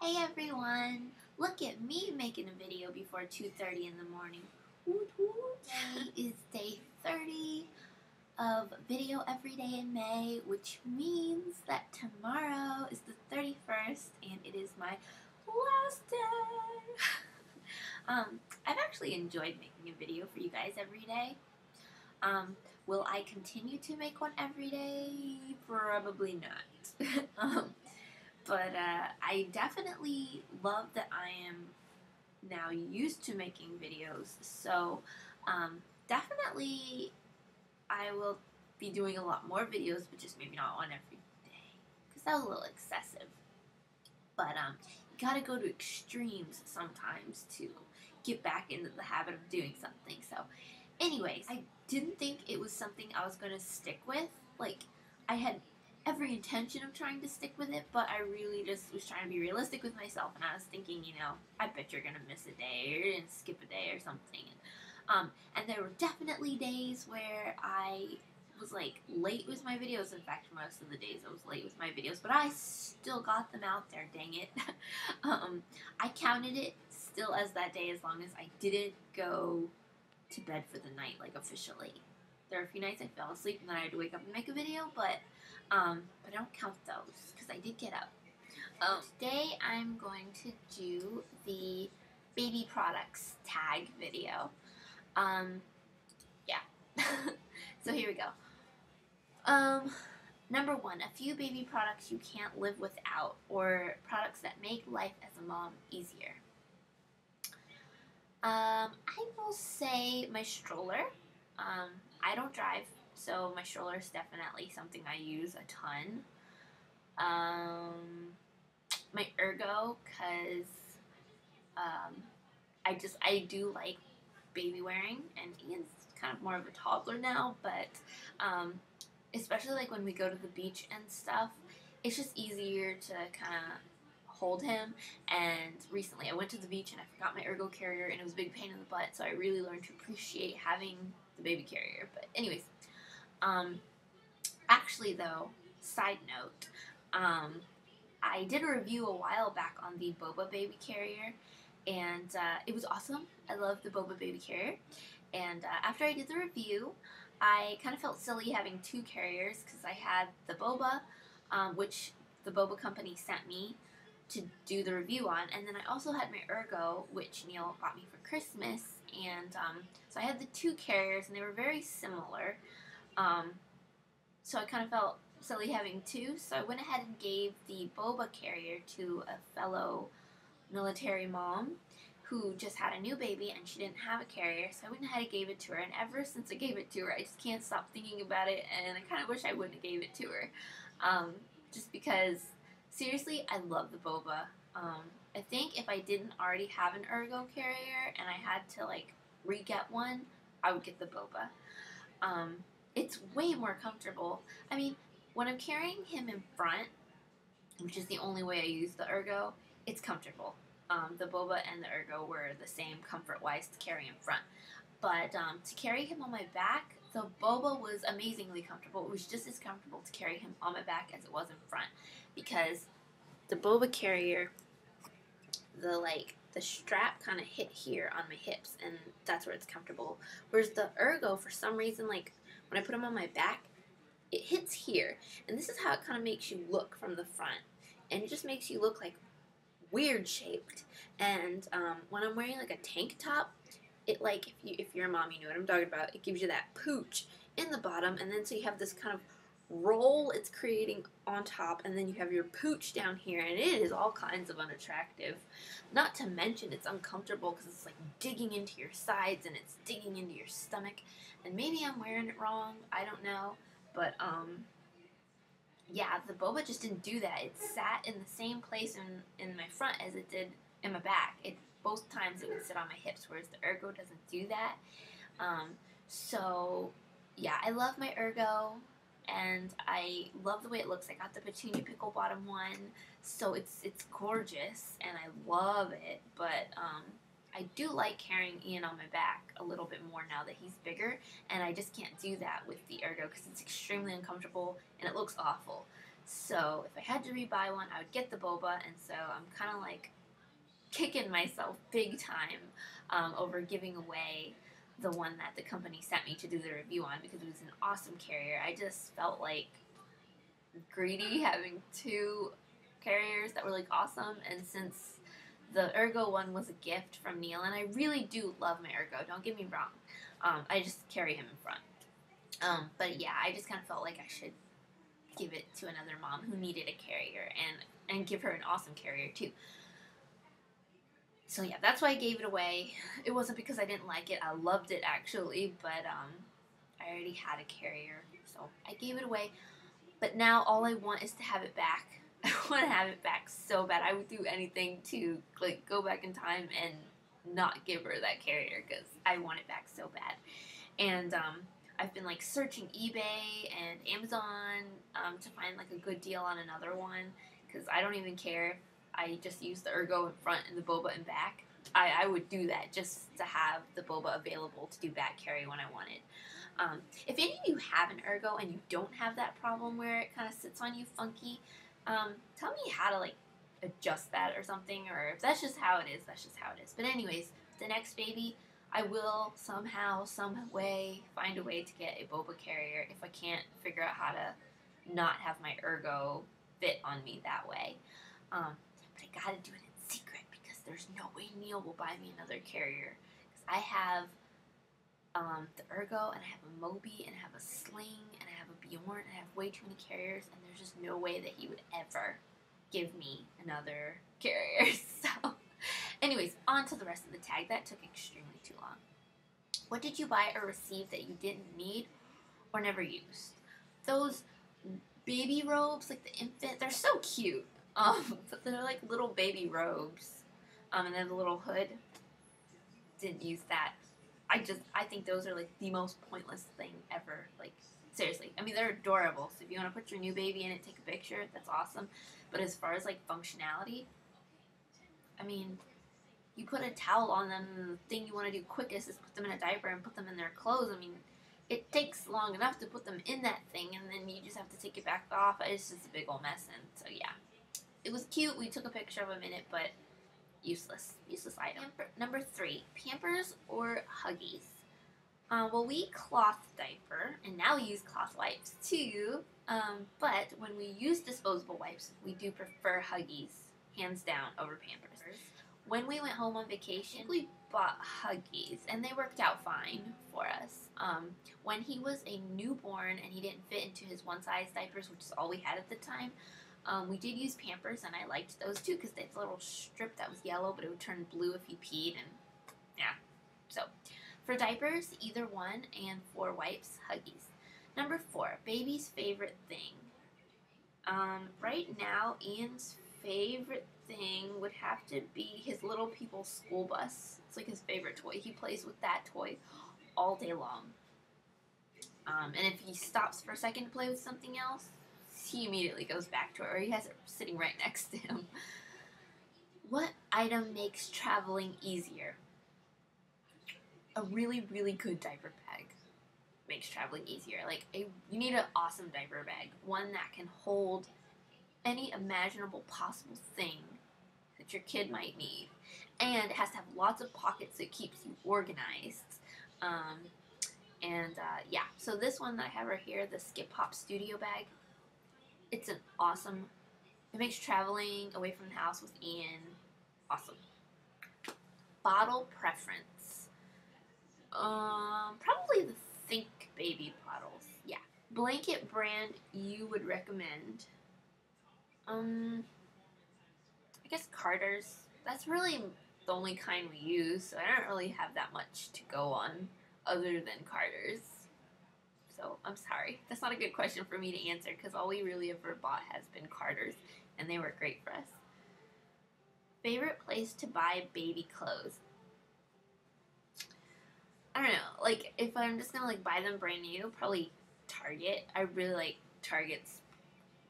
Hey everyone! Look at me making a video before 2:30 in the morning. Woot woot! Today is day 30 of video every day in May, which means that tomorrow is the 31st and it is my last day. I've actually enjoyed making a video for you guys every day. Will I continue to make one every day? Probably not. But I definitely love that I am now used to making videos. So definitely I will be doing a lot more videos, but just maybe not one every day because that was a little excessive. But you gotta go to extremes sometimes to get back into the habit of doing something. So anyways, I didn't think it was something I was going to stick with. Like, I had every intention of trying to stick with it, but I really just was trying to be realistic with myself, and I was thinking, I bet you're going to miss a day, or you're going to skip a day or something. And there were definitely days where I was, late with my videos. In fact, most of the days I was late with my videos, but I still got them out there, dang it. I counted it still as that day as long as I didn't go to bed for the night, officially. There are a few nights I fell asleep and then I had to wake up and make a video, but I don't count those because I did get up. Today I'm going to do the baby products tag video. Yeah. So here we go. Number one, a few baby products you can't live without, or products that make life as a mom easier. I will say my stroller. I don't drive, so my stroller is definitely something I use a ton. My ergo, because I do like baby wearing, and Ian's kind of more of a toddler now, but especially when we go to the beach and stuff, it's just easier to kind of hold him. And recently I went to the beach and I forgot my ergo carrier, and it was a big pain in the butt, so I really learned to appreciate having the baby carrier. But anyways, actually though, side note, I did a review a while back on the Boba baby carrier, and it was awesome. I love the Boba baby carrier, and after I did the review, I kind of felt silly having two carriers because I had the Boba, which the Boba company sent me to do the review on, and then I also had my ergo, which Neil got me for Christmas, and so I had the two carriers, and they were very similar, so I kind of felt silly having two, so I went ahead and gave the Boba carrier to a fellow military mom who just had a new baby and she didn't have a carrier, so I went ahead and gave it to her, and ever since I gave it to her, I just can't stop thinking about it, and I kind of wish I wouldn't have gave it to her, just because seriously, I love the Boba. I think if I didn't already have an ergo carrier and I had to re-get one, I would get the Boba. It's way more comfortable. I mean, when I'm carrying him in front, which is the only way I use the ergo, it's comfortable. The Boba and the ergo were the same comfort-wise to carry in front. But to carry him on my back, the Boba was amazingly comfortable. It was just as comfortable to carry him on my back as it was in front, because the Boba carrier, the strap kind of hit here on my hips, and that's where it's comfortable. Whereas the ergo, for some reason, when I put him on my back, it hits here, and this is how it kind of makes you look from the front, and it just makes you look weird shaped. And when I'm wearing a tank top, it if you're a mom, you know what I'm talking about. It gives you that pooch in the bottom, and then so you have this kind of roll it's creating on top, and then you have your pooch down here, and it is all kinds of unattractive. Not to mention it's uncomfortable because it's digging into your sides and it's digging into your stomach. And maybe I'm wearing it wrong, I don't know, but yeah, the Boba just didn't do that. It sat in the same place in my front as it did in my back. Both times it would sit on my hips, whereas the ergo doesn't do that. So yeah, I love my ergo, and I love the way it looks. I got the petunia pickle bottom one, so it's gorgeous, and I love it. But I do like carrying Ian on my back a little bit more now that he's bigger, and I just can't do that with the ergo because it's extremely uncomfortable and it looks awful. So if I had to rebuy one, I would get the boba, and so I'm kind of like kicking myself big time over giving away the one that the company sent me to do the review on because it was an awesome carrier. I just felt like greedy having two carriers that were like awesome, and since the Ergo one was a gift from Neil, and I really do love my Ergo, don't get me wrong, I just carry him in front. But yeah, I just kind of felt like I should give it to another mom who needed a carrier and give her an awesome carrier too. So yeah, that's why I gave it away. It wasn't because I didn't like it. I loved it actually, but I already had a carrier, so I gave it away. But now all I want is to have it back. I want to have it back so bad. I would do anything to like go back in time and not give her that carrier because I want it back so bad. And I've been like searching eBay and Amazon to find like a good deal on another one because I don't even care. I just use the Ergo in front and the boba in back. I would do that just to have the boba available to do back carry when I want it. If any of you have an Ergo and you don't have that problem where it kind of sits on you funky, tell me how to like adjust that or something, or if that's just how it is, that's just how it is. But anyways, the next baby, I will somehow, some way, find a way to get a boba carrier if I can't figure out how to not have my Ergo fit on me that way. But I gotta do it in secret because there's no way Neil will buy me another carrier. Because I have the Ergo, and I have a Moby, and I have a Sling, and I have a Bjorn, and I have way too many carriers, and there's just no way that he would ever give me another carrier. So, anyways, on to the rest of the tag. That took extremely too long. What did you buy or receive that you didn't need or never used? Those baby robes, like the infant, they're so cute. But they're like little baby robes. And then the little hood. Didn't use that. I think those are like the most pointless thing ever. Like, seriously. I mean, they're adorable. So if you want to put your new baby in it, take a picture, that's awesome. But as far as like functionality, I mean, you put a towel on them, and the thing you want to do quickest is put them in a diaper and put them in their clothes. I mean, it takes long enough to put them in that thing, and then you just have to take it back off. It's just a big old mess, and so yeah. It was cute. We took a picture of him in it, but useless item. Number 3, Pampers or Huggies? Well, we cloth diaper, and now we use cloth wipes too. But when we use disposable wipes, we do prefer Huggies, hands down, over Pampers. When we went home on vacation, we bought Huggies, and they worked out fine for us. When he was a newborn and he didn't fit into his one-size diapers, which is all we had at the time, we did use Pampers, and I liked those too because they had a little strip that was yellow, but it would turn blue if you peed, and yeah. So, for diapers, either one, and for wipes, Huggies. Number 4, baby's favorite thing. Right now, Ian's favorite thing would have to be his Little People school bus. It's like his favorite toy. He plays with that toy all day long. And if he stops for a second to play with something else, he immediately goes back to it, or he has it sitting right next to him. What item makes traveling easier? A really, really good diaper bag makes traveling easier. Like, you need an awesome diaper bag, one that can hold any imaginable possible thing that your kid might need, and it has to have lots of pockets so it keeps you organized. Yeah, so this one that I have right here, the Skip Hop Studio bag, it's an awesome, it makes traveling away from the house with Ian awesome. Bottle preference. Probably the Think Baby bottles. Yeah. Blanket brand you would recommend. I guess Carter's. That's really the only kind we use, so I don't really have that much to go on other than Carter's. So, I'm sorry. That's not a good question for me to answer because all we really ever bought has been Carter's, and they were great for us. Favorite place to buy baby clothes? I don't know. Like, if I'm just gonna, like, buy them brand new, probably Target. I really like Target's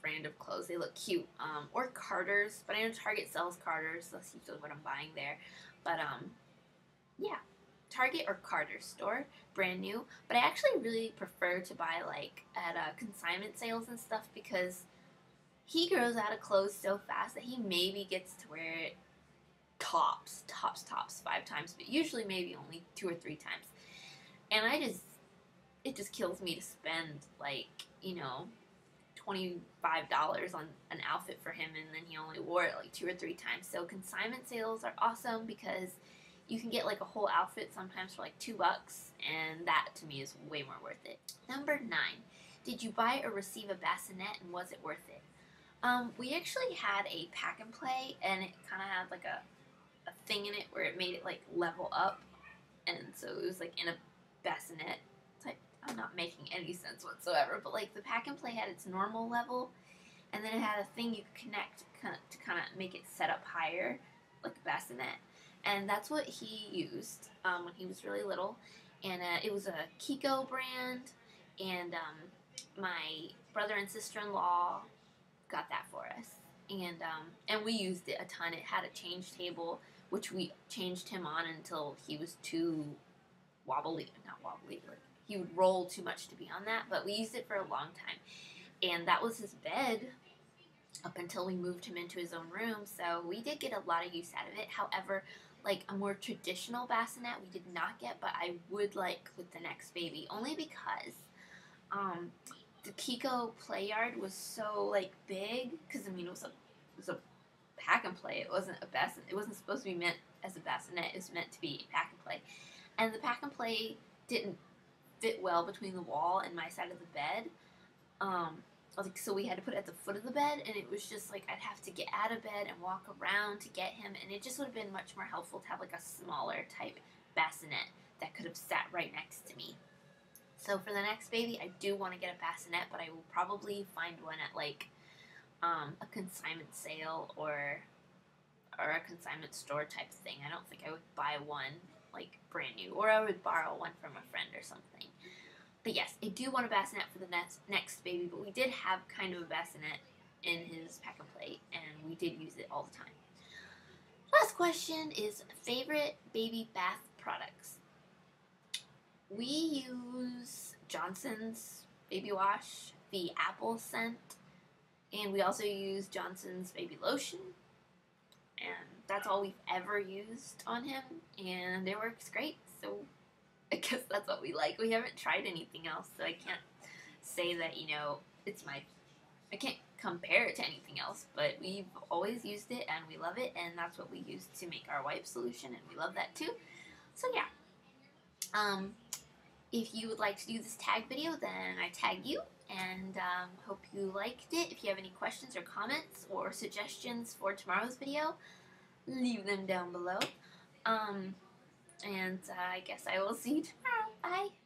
brand of clothes. They look cute. Or Carter's, but I know Target sells Carter's, so that's usually what I'm buying there. But, yeah. Target or Carter's store, brand new. But I actually really prefer to buy like at consignment sales and stuff because he grows out of clothes so fast that he maybe gets to wear it tops 5 times, but usually maybe only 2 or 3 times. And it just kills me to spend like, $25 on an outfit for him, and then he only wore it like 2 or 3 times. So consignment sales are awesome because you can get like a whole outfit sometimes for like $2, and that to me is way more worth it. Number 9, did you buy or receive a bassinet, and was it worth it? We actually had a pack and play, and it kind of had like a thing in it where it made it like level up, and so it was like in a bassinet. It's like, I'm not making any sense whatsoever, but like the pack and play had its normal level, and then it had a thing you could connect to kind of make it set up higher, like a bassinet, and that's what he used when he was really little, and it was a Kiko brand, and my brother and sister-in-law got that for us, and we used it a ton. It had a change table, which we changed him on until he was too not wobbly, like he would roll too much to be on that, but we used it for a long time, and that was his bed up until we moved him into his own room, so we did get a lot of use out of it. However, like a more traditional bassinet we did not get, but I would like with the next baby, only because the Kiko play yard was so like big, because I mean it was a pack and play. It wasn't a bassinet. It wasn't supposed to be meant as a bassinet. It was meant to be a pack and play, and the pack and play didn't fit well between the wall and my side of the bed. So we had to put it at the foot of the bed, and it was just like I'd have to get out of bed and walk around to get him, and it just would have been much more helpful to have like a smaller type bassinet that could have sat right next to me. So for the next baby, I do want to get a bassinet, but I will probably find one at like a consignment sale or a consignment store type thing. I don't think I would buy one like brand new, or I would borrow one from a friend or something. But yes, I do want a bassinet for the next baby, but we did have kind of a bassinet in his pack and play, and we did use it all the time. Last question is favorite baby bath products. We use Johnson's baby wash, the apple scent, and we also use Johnson's baby lotion, and that's all we've ever used on him, and it works great, so I guess that's what we like. We haven't tried anything else, so I can't say that, I can't compare it to anything else, but we've always used it, and we love it, and that's what we use to make our wipe solution, and we love that too. So yeah. If you would like to do this tag video, then I tag you, and hope you liked it. If you have any questions or comments or suggestions for tomorrow's video, leave them down below. And I guess I will see you tomorrow. Bye!